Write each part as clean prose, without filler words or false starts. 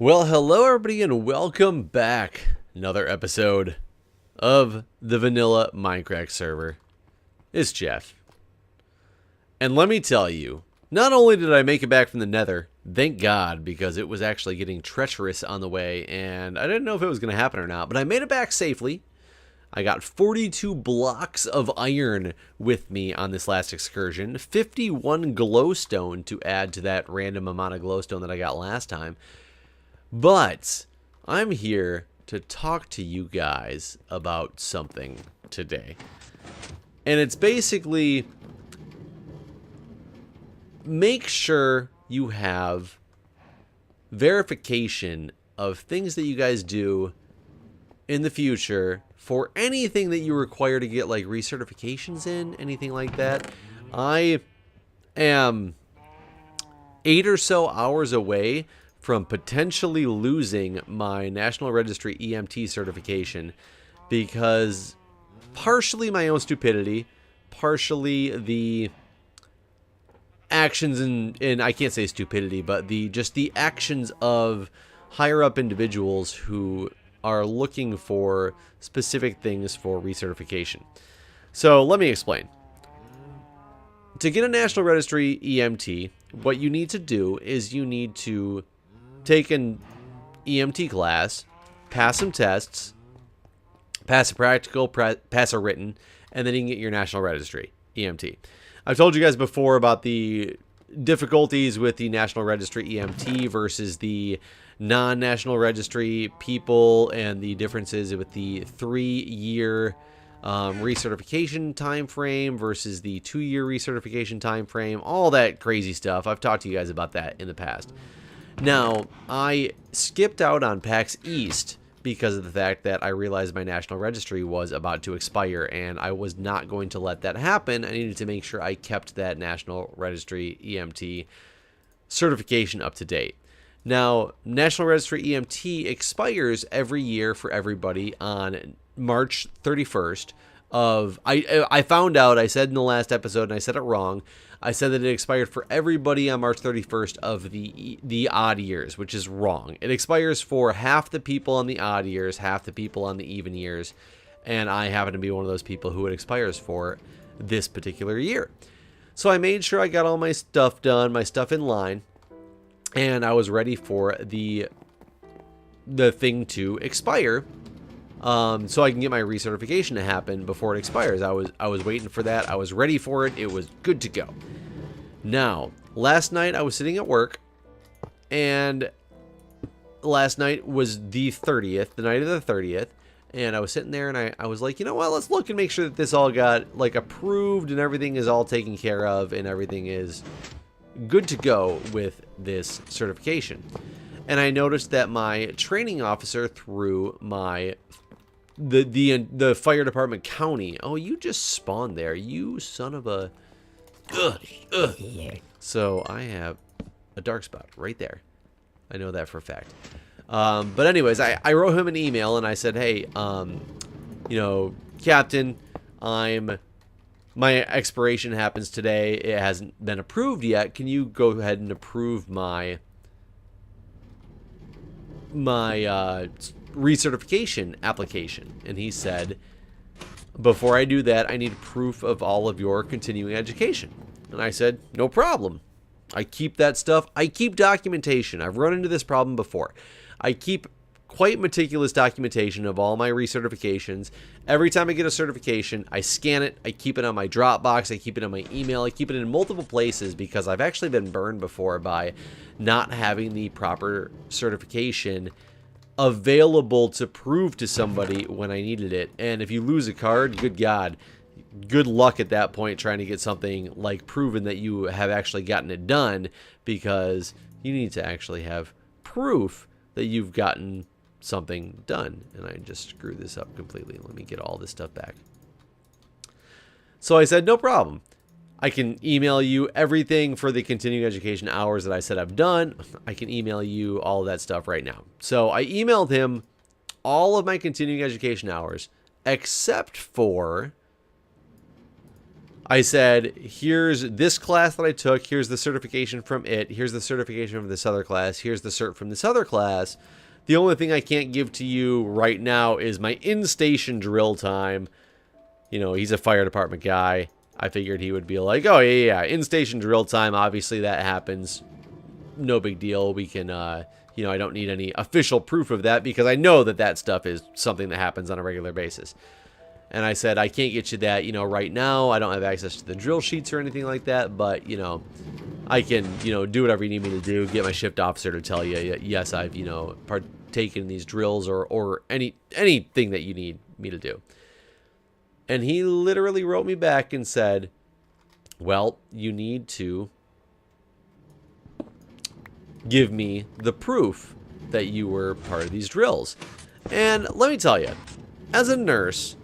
Well, hello everybody and welcome back. Another episode of the vanilla Mindcrack server. It's Jeff. And let me tell you, not only did I make it back from the nether, thank God, because it was actually getting treacherous on the way and I didn't know if it was going to happen or not, but I made it back safely. I got 42 blocks of iron with me on this last excursion, 51 glowstone to add to that random amount of glowstone that I got last time. But I'm here to talk to you guys about something today. And it's basically make sure you have verification of things that you guys do in the future for anything that you require to get like recertifications in, anything like that. I am 8 or so hours away from potentially losing my National Registry EMT certification because partially my own stupidity, partially the actions and I can't say stupidity, but just the actions of higher up individuals who are looking for specific things for recertification. So let me explain. To get a National Registry EMT, what you need to do is you need to take an EMT class, pass some tests, pass a practical, pass a written, and then you can get your National Registry EMT. I've told you guys before about the difficulties with the National Registry EMT versus the non-National Registry people and the differences with the 3-year recertification time frame versus the 2-year recertification time frame, all that crazy stuff. I've talked to you guys about that in the past. Now, I skipped out on PAX East because of the fact that I realized my National Registry was about to expire, and I was not going to let that happen. I needed to make sure I kept that National Registry EMT certification up to date. Now, National Registry EMT expires every year for everybody on March 31st of... I found out, I said in the last episode, and I said it wrong, I said that it expired for everybody on March 31st of the odd years, which is wrong. It expires for half the people on the odd years, half the people on the even years, and I happen to be one of those people who it expires for this particular year. So I made sure I got all my stuff done, my stuff in line, and I was ready for the thing to expire, so I can get my recertification to happen before it expires. I was waiting for that. I was ready for it. It was good to go. Now, last night I was sitting at work, and last night was the 30th, the night of the 30th, and I was sitting there and I was like, you know what, let's look and make sure that this all got like approved and everything is all taken care of and everything is good to go with this certification. And I noticed that my training officer through my the fire department county. Oh, you just spawned there, you son of a... Ugh. So I have a dark spot right there. I know that for a fact. But anyways, I wrote him an email and I said, hey, you know, Captain, my expiration happens today. It hasn't been approved yet. Can you go ahead and approve my recertification application? And he said, before I do that, I need proof of all of your continuing education. And I said, no problem. I keep that stuff. I keep documentation. I've run into this problem before. I keep quite meticulous documentation of all my recertifications. Every time I get a certification, I scan it. I keep it on my Dropbox. I keep it on my email. I keep it in multiple places because I've actually been burned before by not having the proper certification available to prove to somebody when I needed it. And if you lose a card, good God, good luck at that point trying to get something like proven that you have actually gotten it done, because you need to actually have proof that you've gotten something done. And I just screwed this up completely. Let me get all this stuff back. So I said, no problem. I can email you everything for the continuing education hours that I said I've done. I can email you all of that stuff right now. So I emailed him all of my continuing education hours, except for I said, here's this class that I took, here's the certification from it, here's the certification from this other class, here's the cert from this other class. The only thing I can't give to you right now is my in-station drill time. You know, he's a fire department guy. I figured he would be like, oh, yeah, in-station drill time, obviously that happens. No big deal. We can, you know, I don't need any official proof of that because I know that that stuff is something that happens on a regular basis. And I said, I can't get you that, you know, right now. I don't have access to the drill sheets or anything like that, but, you know, I can, you know, do whatever you need me to do. Get my shift officer to tell you, yes, I've, you know, partaken in these drills or anything that you need me to do. And he literally wrote me back and said, well, you need to give me the proof that you were part of these drills. And let me tell you, as a nurse,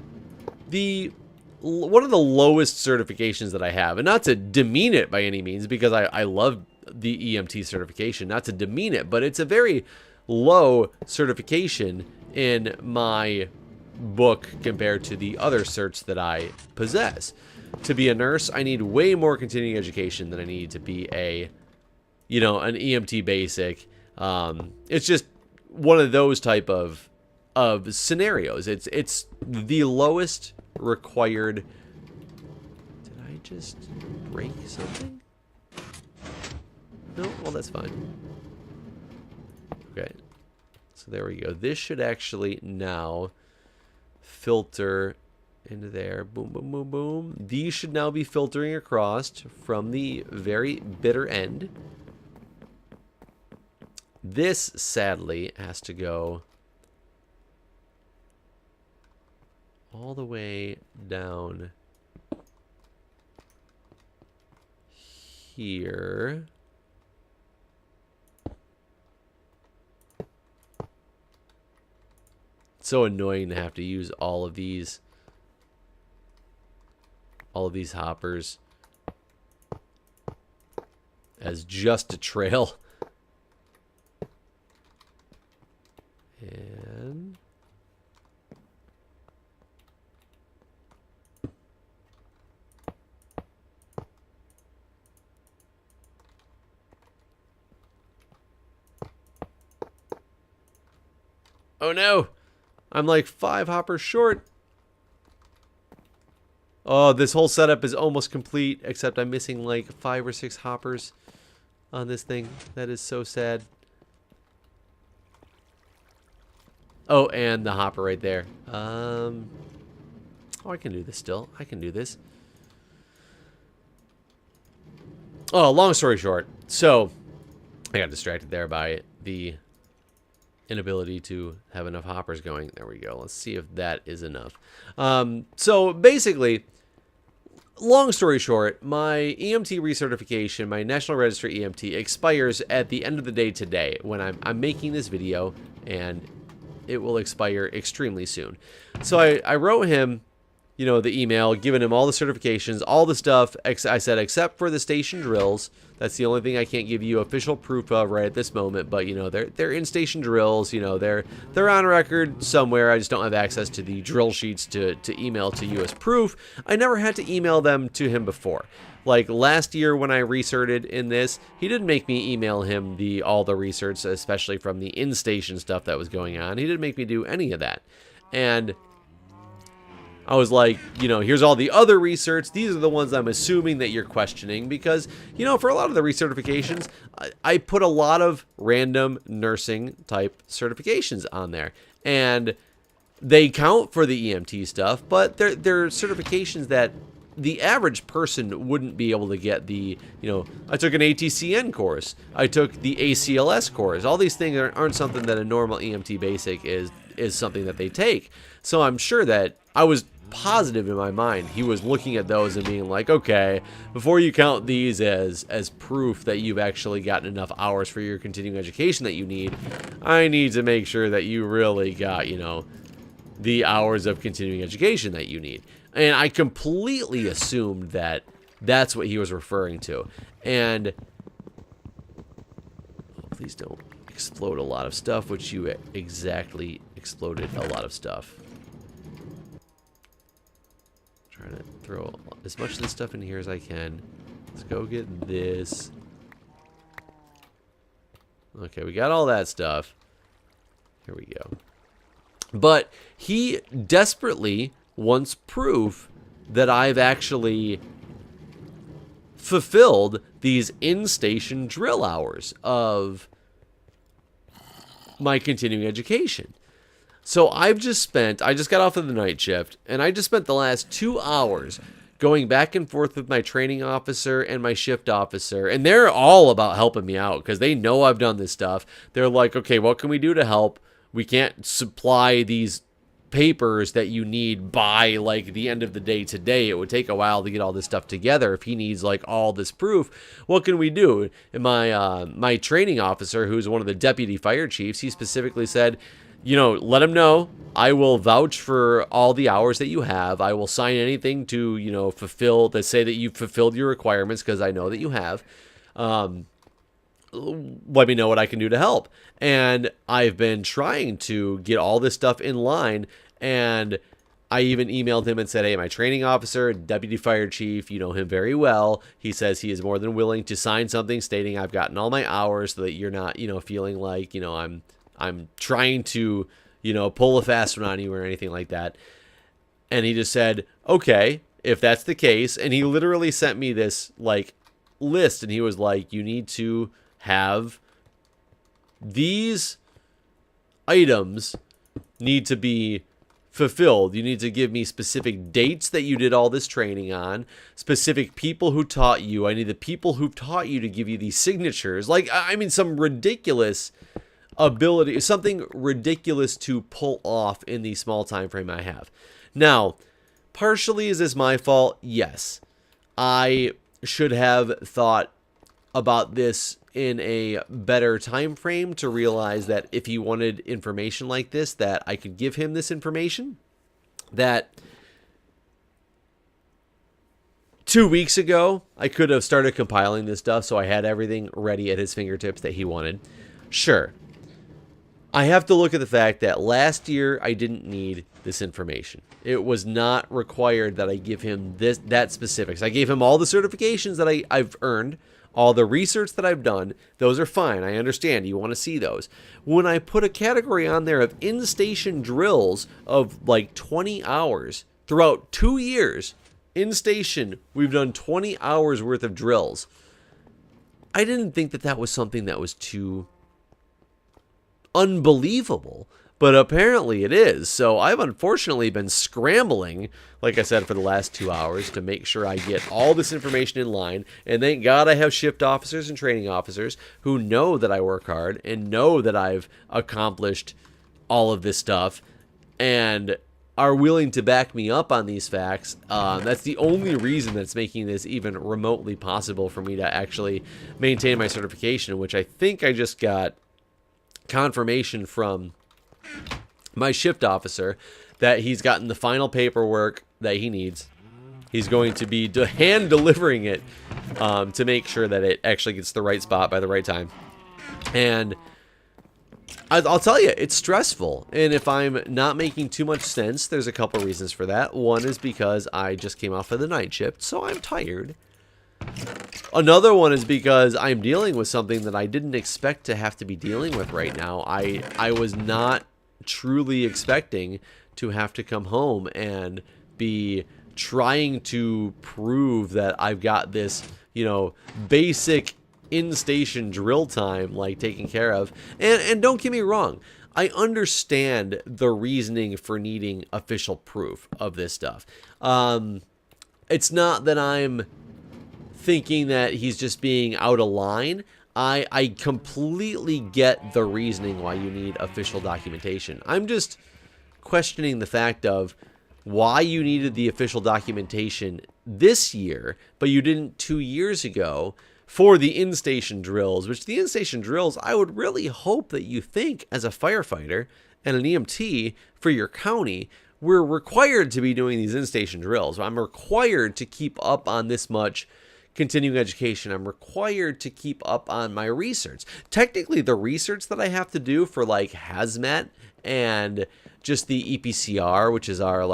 one of the lowest certifications that I have, and not to demean it by any means, because I love the EMT certification, not to demean it, but it's a very low certification in my book compared to the other certs that I possess. To be a nurse, I need way more continuing education than I need to be a, you know, an EMT basic. It's just one of those type of scenarios. It's the lowest required. Did I just break something? No? Well, that's fine. Okay. So there we go. This should actually now filter into there. Boom, boom, boom, boom. These should now be filtering across from the very bitter end. This, sadly, has to go all the way down here. It's so annoying to have to use all of these hoppers as just a trail. And oh no, I'm like 5 hoppers short. Oh, this whole setup is almost complete, except I'm missing like 5 or 6 hoppers on this thing. That is so sad. Oh, and the hopper right there. Oh, I can do this still. I can do this. Oh, long story short. So, I got distracted there by the inability to have enough hoppers going. There we go. Let's see if that is enough. So, basically, long story short, my EMT recertification, my National Register EMT, expires at the end of the day today when I'm making this video, and it will expire extremely soon. So I wrote him, you know, the email, giving him all the certifications, all the stuff. I said, except for the station drills. That's the only thing I can't give you official proof of right at this moment. But, you know, they're in-station drills. You know, they're on record somewhere. I just don't have access to the drill sheets to email to you as proof. I never had to email them to him before. Like last year when I recerted in this, he didn't make me email him all the research, especially from the in-station stuff that was going on. He didn't make me do any of that. And I was like, you know, here's all the other research. These are the ones I'm assuming that you're questioning because, you know, for a lot of the recertifications, I put a lot of random nursing type certifications on there. And they count for the EMT stuff, but they're certifications that the average person wouldn't be able to get. The, you know, I took an ATCN course. I took the ACLS course. All these things aren't something that a normal EMT basic is something that they take. So I'm sure that I was positive in my mind he was looking at those and being like, okay, before you count these as proof that you've actually gotten enough hours for your continuing education that you need, I need to make sure that you really got, you know, the hours of continuing education that you need. And I completely assumed that that's what he was referring to. And please don't explode a lot of stuff, which you exactly exploded a lot of stuff. trying to throw as much of this stuff in here as I can. Let's go get this. Okay, we got all that stuff. Here we go. But he desperately wants proof that I've actually fulfilled these in-station drill hours of my continuing education. So I just got off of the night shift, and I just spent the last 2 hours going back and forth with my training officer and my shift officer, and they're all about helping me out because they know I've done this stuff. They're like, okay, what can we do to help? We can't supply these papers that you need by like the end of the day today. It would take a while to get all this stuff together if he needs like all this proof. What can we do? And my training officer, who's one of the deputy fire chiefs, he specifically said, you know, let him know I will vouch for all the hours that you have. I will sign anything to, you know, say that you've fulfilled your requirements because I know that you have. Let me know what I can do to help. And I've been trying to get all this stuff in line, and I even emailed him and said, hey, my training officer, deputy fire chief, you know him very well. He says he is more than willing to sign something stating I've gotten all my hours so that you're not, you know, feeling like, you know, I'm trying to, you know, pull a fast one on you or anything like that. And he just said, okay, if that's the case. And he literally sent me this like list, and he was like, you need to have these items need to be fulfilled. You need to give me specific dates that you did all this training on, specific people who taught you. I need the people who taught you to give you these signatures. Like, I mean, some ridiculous ability, something ridiculous to pull off in the small time frame I have. Now, partially is this my fault? Yes. I should have thought about this in a better time frame to realize that if he wanted information like this, that I could give him this information. That 2 weeks ago, I could have started compiling this stuff so I had everything ready at his fingertips that he wanted. Sure. I have to look at the fact that last year I didn't need this information. It was not required that I give him that specifics. I gave him all the certifications that I've earned, all the research that I've done. Those are fine. I understand. You want to see those. When I put a category on there of in-station drills of like 20 hours throughout 2 years, in-station, we've done 20 hours worth of drills. I didn't think that that was something that was too unbelievable, but apparently it is. So I've unfortunately been scrambling, like I said, for the last 2 hours to make sure I get all this information in line. And thank God I have shift officers and training officers who know that I work hard and know that I've accomplished all of this stuff and are willing to back me up on these facts. That's the only reason that's making this even remotely possible for me to actually maintain my certification, which I think I just got confirmation from my shift officer that he's gotten the final paperwork that he needs. He's going to be hand delivering it to make sure that it actually gets to the right spot by the right time. And I'll tell you, it's stressful. And if I'm not making too much sense, there's a couple reasons for that. One is because I just came off of the night shift, so I'm tired. Another one is because I'm dealing with something that I didn't expect to have to be dealing with right now. I was not truly expecting to have to come home and be trying to prove that I've got this, you know, basic in-station drill time like taken care of. And don't get me wrong, I understand the reasoning for needing official proof of this stuff. It's not that I'm thinking that he's just being out of line. I completely get the reasoning why you need official documentation. I'm just questioning the fact of why you needed the official documentation this year, but you didn't 2 years ago for the in-station drills, which the in-station drills, I would really hope that you think as a firefighter and an EMT for your county, we're required to be doing these in-station drills. I'm required to keep up on this much continuing education. I'm required to keep up on my research. Technically, the research that I have to do for like hazmat and just the EPCR, which is our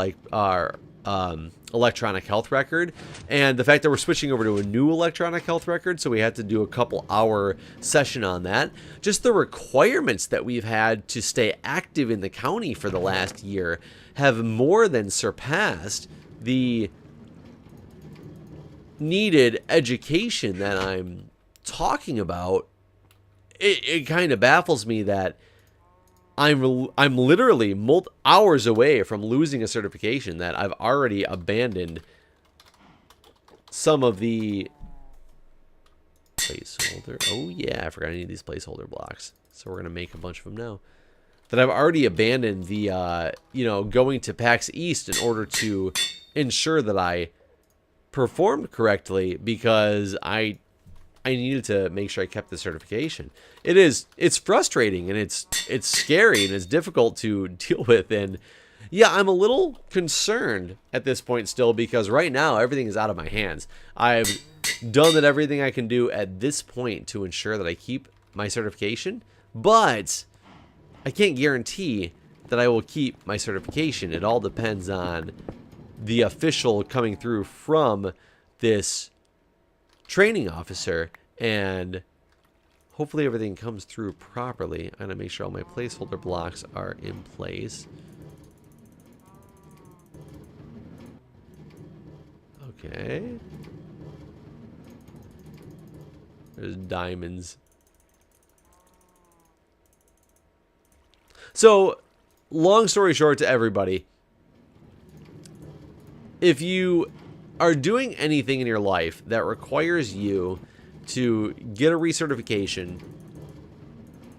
electronic health record, and the fact that we're switching over to a new electronic health record, so we had to do a couple hour session on that. Just the requirements that we've had to stay active in the county for the last year have more than surpassed the needed education that I'm talking about. It kind of baffles me that I'm literally hours away from losing a certification that I've already abandoned some of the placeholder. Oh yeah, I forgot I need these placeholder blocks. So we're gonna make a bunch of them now. That I've already abandoned the going to PAX East in order to ensure that I performed correctly, because I needed to make sure I kept the certification. It's frustrating, and it's scary, and it's difficult to deal with. And yeah, I'm a little concerned at this point still, because right now everything is out of my hands. I've done everything I can do at this point to ensure that I keep my certification, but I can't guarantee that I will keep my certification. It all depends on the official coming through from this training officer, and hopefully everything comes through properly. I'm gonna make sure all my placeholder blocks are in place. Okay. There's diamonds. So, long story short to everybody, if you are doing anything in your life that requires you to get a recertification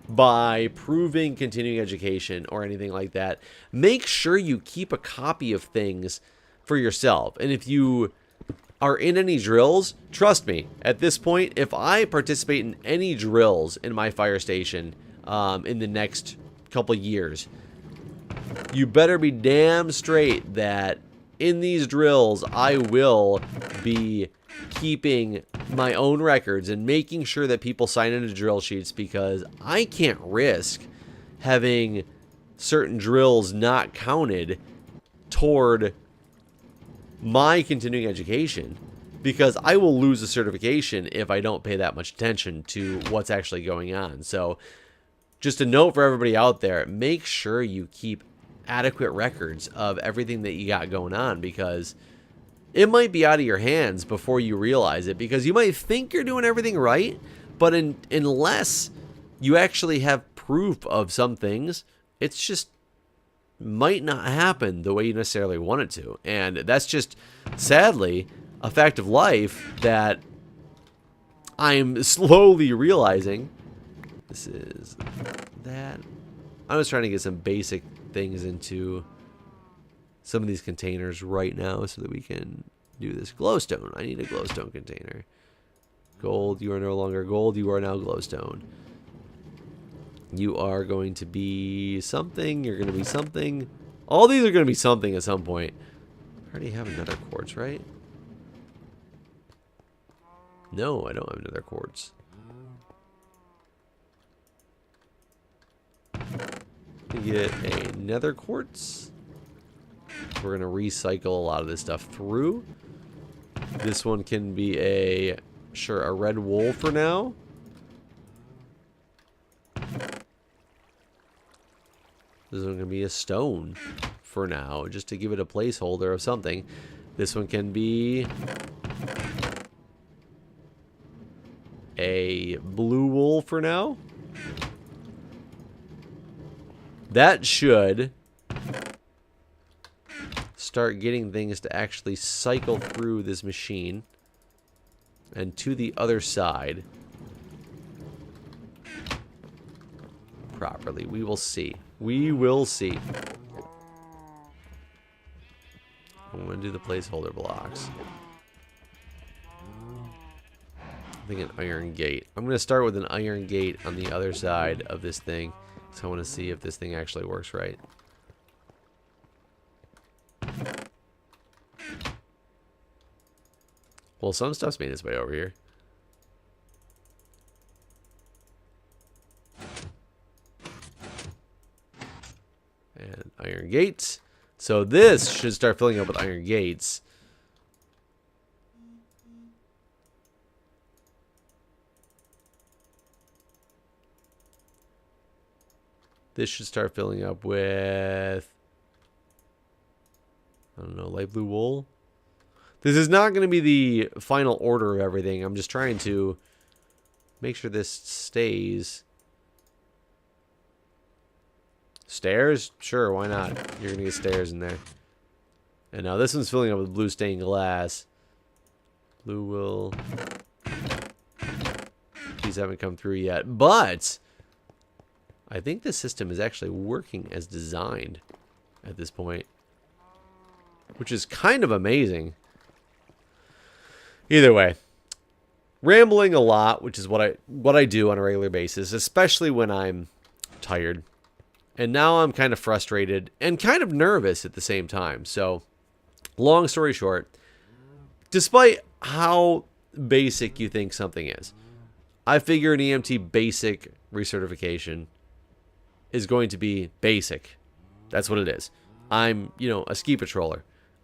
by proving continuing education or anything like that, make sure you keep a copy of things for yourself. And if you are in any drills, trust me, at this point, if I participate in any drills in my fire station in the next couple years, you better be damn straight that in these drills I will be keeping my own records and making sure that people sign into drill sheets, because I can't risk having certain drills not counted toward my continuing education, because I will lose a certification if I don't pay that much attention to what's actually going on. So just a note for everybody out there, make sure you keep adequate records of everything that you got going on, because it might be out of your hands before you realize it, because you might think you're doing everything right, but unless you actually have proof of some things, it's just might not happen the way you necessarily want it to. And that's just, sadly, a fact of life that I'm slowly realizing. This is that. I'm just trying to get some basic things into some of these containers right now so that we can do this. Glowstone. I need a glowstone container. Gold. You are no longer gold. You are now glowstone. You are going to be something. You're going to be something. All these are going to be something at some point. I already have another quartz, right? No, I don't have another quartz. Get a nether quartz. We're going to recycle a lot of this stuff through. This one can be a red wool for now. This one can be a stone for now, just to give it a placeholder of something. This one can be a blue wool for now. That should start getting things to actually cycle through this machine and to the other side properly. We will see. We will see. I'm going to do the placeholder blocks. I think an iron gate. I'm going to start with an iron gate on the other side of this thing. So I want to see if this thing actually works right. Well, some stuff's made its way over here. And iron gates. So this should start filling up with iron gates. This should start filling up with, I don't know, light blue wool. This is not going to be the final order of everything. I'm just trying to make sure this stays. Stairs? Sure, why not? You're going to get stairs in there. And now this one's filling up with blue stained glass. Blue will... These haven't come through yet. But I think the system is actually working as designed at this point, which is kind of amazing. Either way, rambling a lot, which is what I do on a regular basis, especially when I'm tired. And now I'm kind of frustrated and kind of nervous at the same time. So, long story short, despite how basic you think something is, I figure an EMT basic recertification is going to be basic. That's what it is. I'm, a ski patroller.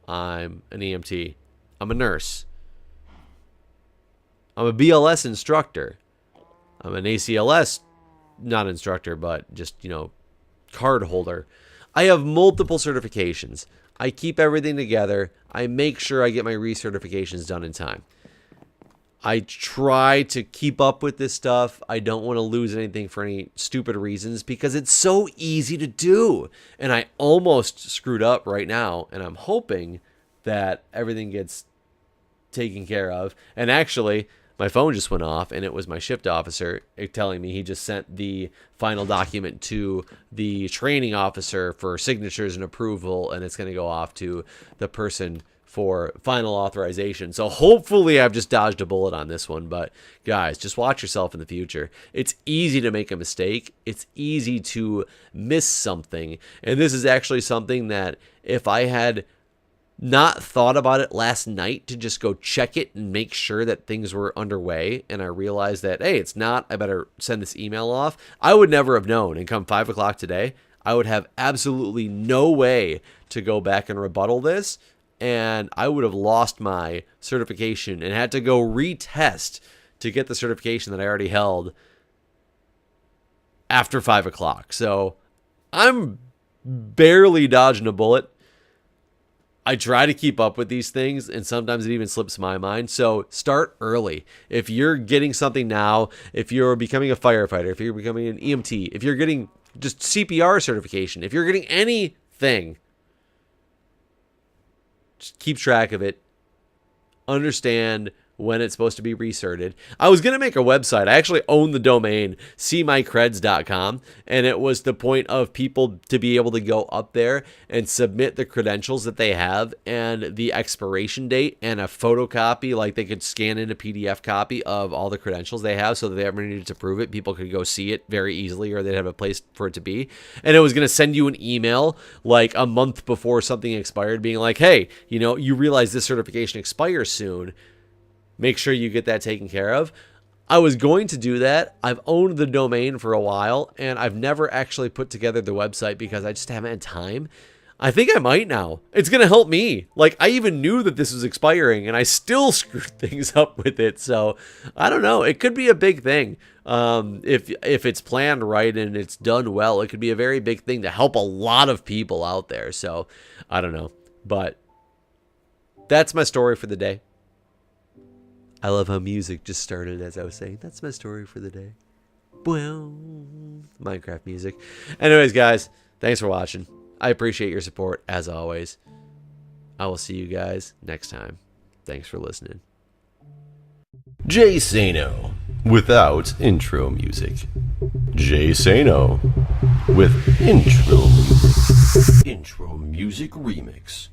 I'm an EMT. I'm a nurse. I'm a BLS instructor. I'm an ACLS, not instructor, but just, card holder. I have multiple certifications. I keep everything together. I make sure I get my recertifications done in time. I try to keep up with this stuff. I don't want to lose anything for any stupid reasons because it's so easy to do. And I almost screwed up right now, and I'm hoping that everything gets taken care of. And actually, my phone just went off, and it was my shift officer telling me he just sent the final document to the training officer for signatures and approval, and it's going to go off to the person for final authorization. So hopefully I've just dodged a bullet on this one. But guys, just watch yourself in the future. It's easy to make a mistake. It's easy to miss something. And this is actually something that if I had not thought about it last night to just go check it and make sure that things were underway, and I realized that, hey, it's not, I better send this email off, I would never have known. And come 5 o'clock today, I would have absolutely no way to go back and rebuttal this, and I would have lost my certification and had to go retest to get the certification that I already held after 5 o'clock. So I'm barely dodging a bullet. I try to keep up with these things, and sometimes it even slips my mind. So start early. If you're getting something now, if you're becoming a firefighter, if you're becoming an EMT, if you're getting just CPR certification, if you're getting anything, just keep track of it. Understand when it's supposed to be recerted. I was going to make a website. I actually own the domain seemycreds.com, and it was the point of people to be able to go up there and submit the credentials that they have and the expiration date and a photocopy, like they could scan in a PDF copy of all the credentials they have so that they ever needed to prove it, people could go see it very easily, or they'd have a place for it to be. And it was going to send you an email like a month before something expired being like, hey, you realize this certification expires soon. Make sure you get that taken care of. I was going to do that. I've owned the domain for a while, and I've never actually put together the website because I just haven't had time. I think I might now. It's going to help me. Like, I even knew that this was expiring, and I still screwed things up with it. So, I don't know. It could be a big thing. If it's planned right and it's done well, it could be a very big thing to help a lot of people out there. So, I don't know. But that's my story for the day. I love how music just started as I was saying. That's my story for the day. Well, Minecraft music. Anyways, guys, thanks for watching. I appreciate your support, as always. I will see you guys next time. Thanks for listening. Jay Sano, without intro music. Jay Sano, with intro music. Intro music remix.